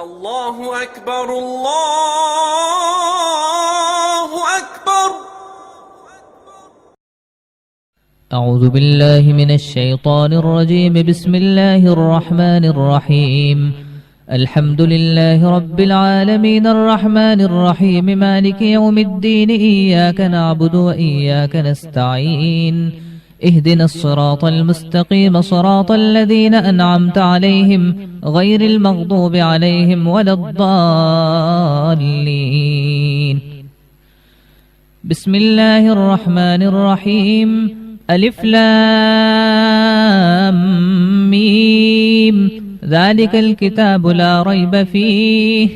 الله أكبر الله أكبر. أعوذ بالله من الشيطان الرجيم. بسم الله الرحمن الرحيم. الحمد لله رب العالمين الرحمن الرحيم مالك يوم الدين. إياك نعبد وإياك نستعين. اهدنا الصراط المستقيم صراط الذين أنعمت عليهم غير المغضوب عليهم ولا الضالين. بسم الله الرحمن الرحيم. ألف لام ميم. ذلك الكتاب لا ريب فيه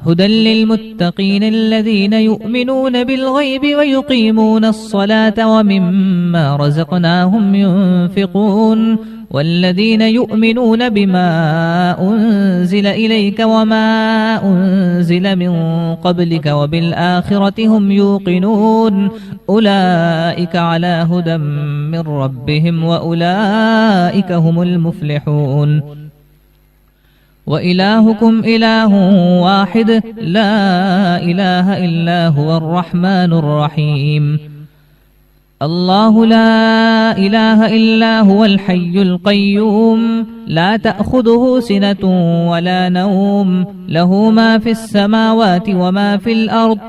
هدى للمتقين الذين يؤمنون بالغيب ويقيمون الصلاة ومما رزقناهم ينفقون والذين يؤمنون بما أنزل إليك وما أنزل من قبلك وبالآخرة هم يوقنون أولئك على هدى من ربهم وأولئك هم المفلحون. وإلهكم إله واحد لا إله إلا هو الرحمن الرحيم. الله لا إله إلا هو الحي القيوم لا تأخذه سنة ولا نوم له ما في السماوات وما في الأرض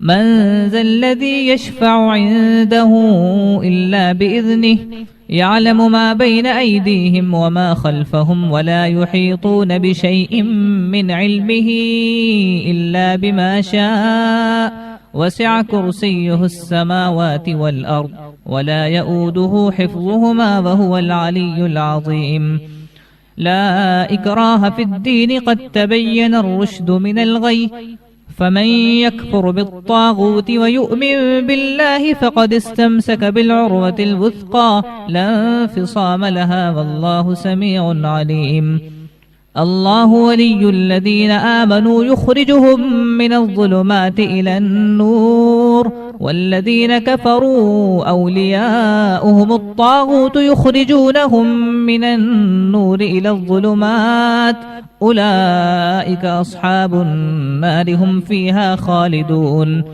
من ذا الذي يشفع عنده إلا بإذنه يعلم ما بين أيديهم وما خلفهم ولا يحيطون بشيء من علمه إلا بما شاء وسع كرسيه السماوات والأرض ولا يؤوده حفظهما وهو العلي العظيم. لا إكراه في الدين قد تبين الرشد من الغي فمن يكفر بالطاغوت ويؤمن بالله فقد استمسك بالعروة الوثقى لا انفصام لها والله سميع عليم. الله ولي الذين آمنوا يخرجهم من الظلمات إلى النور والذين كفروا أولياؤهم الطاغوت يخرجونهم من النور إلى الظلمات أولئك أصحاب النار هم فيها خالدون.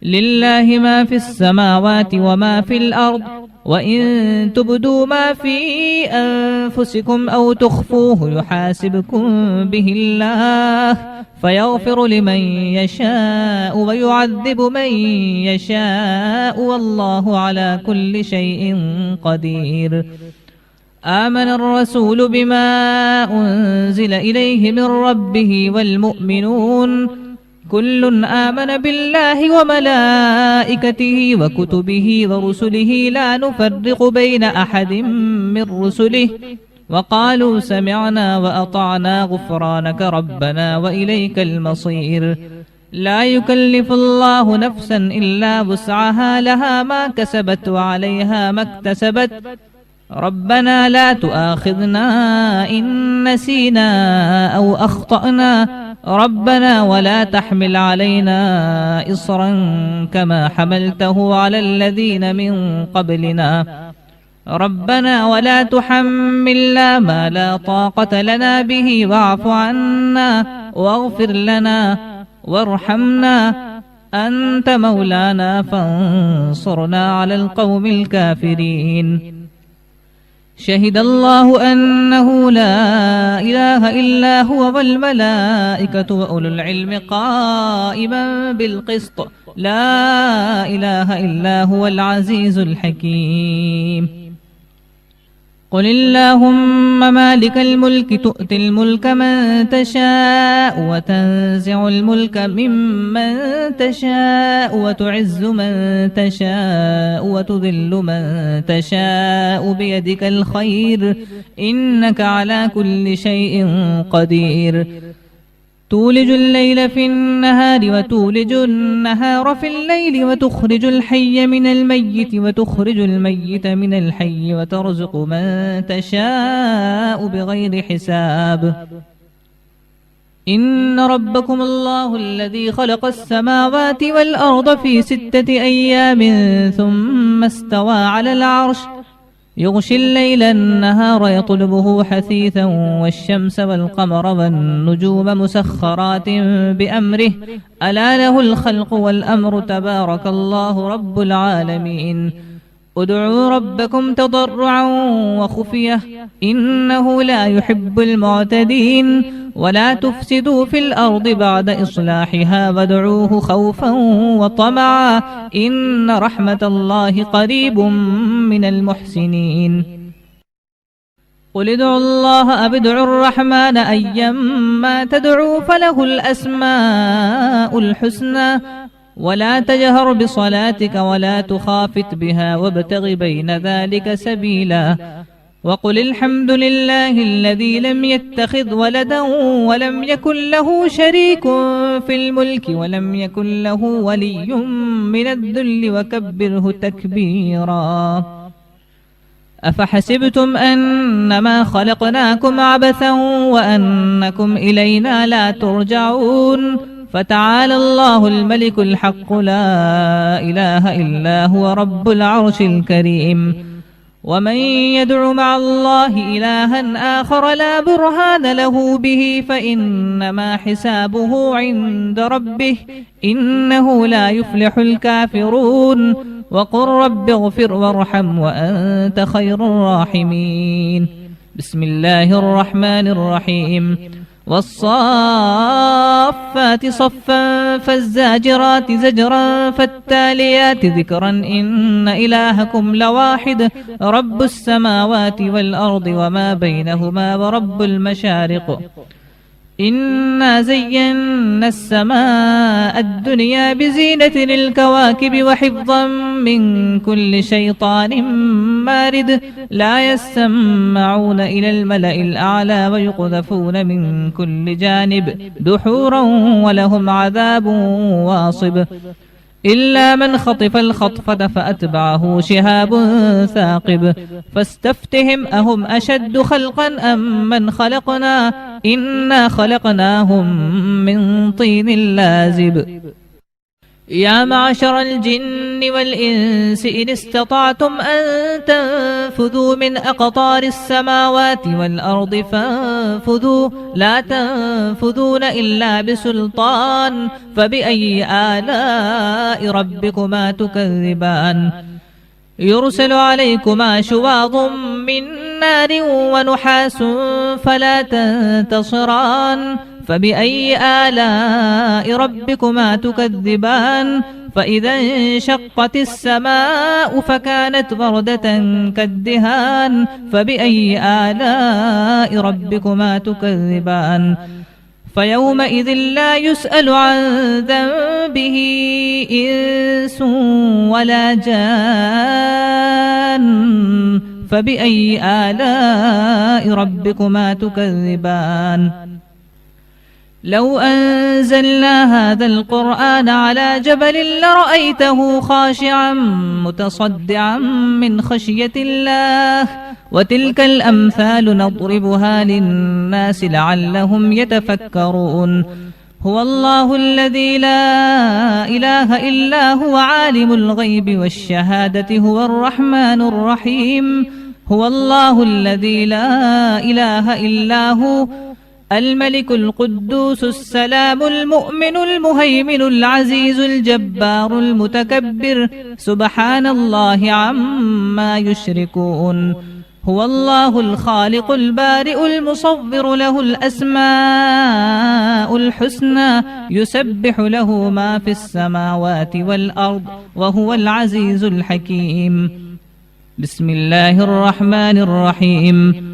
لله ما في السماوات وما في الأرض وإن تبدوا ما في أنفسكم أو تخفوه يحاسبكم به الله فيغفر لمن يشاء ويعذب من يشاء والله على كل شيء قدير. آمن الرسول بما أنزل إليه من ربه والمؤمنون كل آمن بالله وملائكته وكتبه ورسله لا نفرق بين أحد من رسله وقالوا سمعنا وأطعنا غفرانك ربنا وإليك المصير. لا يكلف الله نفسا إلا وسعها لها ما كسبت وعليها ما اكتسبت ربنا لا تؤاخذنا إن نسينا أو أخطأنا ربنا ولا تحمل علينا إصرا كما حملته على الذين من قبلنا ربنا ولا تحملنا ما لا طاقة لنا به واعف عنا واغفر لنا وارحمنا أنت مولانا فانصرنا على القوم الكافرين. شهد الله أنه لا إله إلا هو والملائكة وأولو العلم قائما بالقسط لا إله إلا هو العزيز الحكيم. قل اللهم مالك الملك تؤتي الملك من تشاء وتنزع الملك ممن تشاء وتعز من تشاء وتذل من تشاء بيدك الخير إنك على كل شيء قدير. تولج الليل في النهار وتولج النهار في الليل وتخرج الحي من الميت وتخرج الميت من الحي وترزق من تشاء بغير حساب. إن ربكم الله الذي خلق السماوات والأرض في 6 أيام ثم استوى على العرش يغشي الليل النهار يطلبه حثيثا والشمس والقمر والنجوم مسخرات بأمره ألا له الخلق والأمر تبارك الله رب العالمين ادعوا ربكم تضرعا وخفية إنه لا يحب المعتدين ولا تفسدوا في الأرض بعد إصلاحها وادعوه خوفا وطمعا إن رحمة الله قريب من المحسنين قل ادعوا الله أو ادعوا الرحمن أيما تدعوا فله الأسماء الحسنى ولا تجهر بصلاتك ولا تخافت بها وابتغ بين ذلك سبيلا وقل الحمد لله الذي لم يتخذ ولدا ولم يكن له شريك في الملك ولم يكن له ولي من الذل وكبره تكبيرا أفحسبتم أنما خلقناكم عبثا وأنكم إلينا لا ترجعون فتعالى الله الملك الحق لا إله إلا هو رب العرش الكريم ومن يدع مع الله إلها آخر لا برهان له به فإنما حسابه عند ربه إنه لا يفلح الكافرون وقل رب اغفر وارحم وأنت خير الراحمين بسم الله الرحمن الرحيم والصافات صفا فالزاجرات زجرا فالتاليات ذكرا إن إلهكم لواحد رب السماوات والأرض وما بينهما ورب المشارق إنا زينا السماء الدنيا بزينة الكواكب وحفظا من كل شيطان مارد لا يسمعون إلى الملأ الأعلى ويقذفون من كل جانب دحورا ولهم عذاب واصب إلا من خطف الخطفة فأتبعه شهاب ثاقب فاستفتهم أهم أشد خلقا أم من خلقنا إنا خلقناهم من طين لازب يا معشر الجن والإنس إن استطعتم أن تنفذوا من أقطار السماوات والأرض فانفذوا لا تنفذون إلا بسلطان فبأي آلاء ربكما تكذبان يرسل عليكما شواظ من نار ونحاس فلا تنتصران فبأي آلاء ربكما تكذبان فإذا انشقت السماء فكانت وردة كالدهان فبأي آلاء ربكما تكذبان فيومئذ لا يسأل عن ذنبه إنس ولا جان فبأي آلاء ربكما تكذبان لو أنزلنا هذا القرآن على جبل لرأيته خاشعا متصدعا من خشية الله وتلك الأمثال نضربها للناس لعلهم يتفكرون هو الله الذي لا إله إلا هو عالم الغيب والشهادة هو الرحمن الرحيم هو الله الذي لا إله إلا هو الملك القدوس السلام المؤمن المهيمن العزيز الجبار المتكبر سبحان الله عما يشركون هو الله الخالق البارئ المصور له الأسماء الحسنى يسبح له ما في السماوات والأرض وهو العزيز الحكيم بسم الله الرحمن الرحيم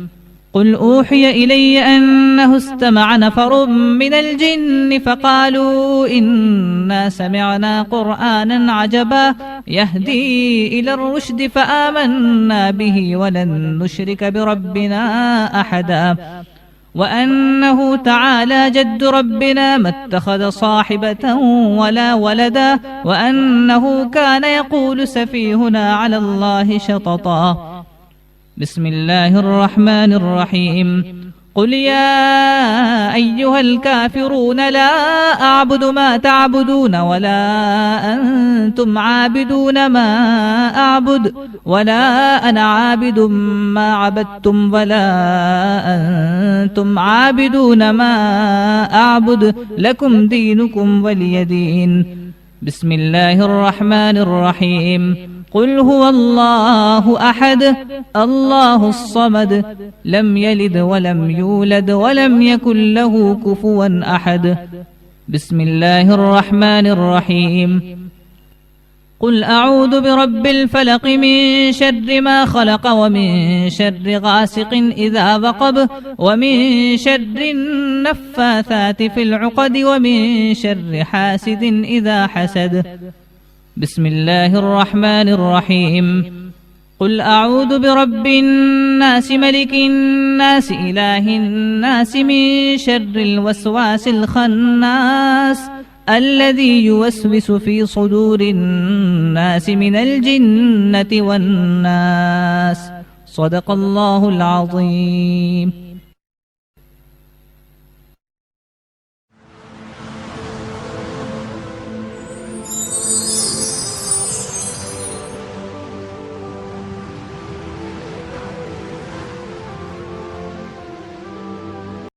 قل أوحي إلي أنه استمع نفر من الجن فقالوا إنا سمعنا قرآنا عجبا يهدي إلى الرشد فآمنا به ولن نشرك بربنا أحدا وأنه تعالى جد ربنا ما اتخذ صاحبة ولا ولدا وأنه كان يقول سفيهنا على الله شططا بسم الله الرحمن الرحيم قل يا أيها الكافرون لا أعبد ما تعبدون ولا أنتم عابدون ما أعبد ولا أنا عابد ما عبدتم ولا أنتم عابدون ما أعبد لكم دينكم ولي دين. بسم الله الرحمن الرحيم. قل هو الله أحد الله الصمد لم يلد ولم يولد ولم يكن له كفوا أحد. بسم الله الرحمن الرحيم. قل أعوذ برب الفلق من شر ما خلق ومن شر غاسق إذا وقب ومن شر النفاثات في العقد ومن شر حاسد إذا حسد. بسم الله الرحمن الرحيم. قل أعوذ برب الناس ملك الناس إله الناس من شر الوسواس الخناس الذي يوسوس في صدور الناس من الجنة والناس. صدق الله العظيم.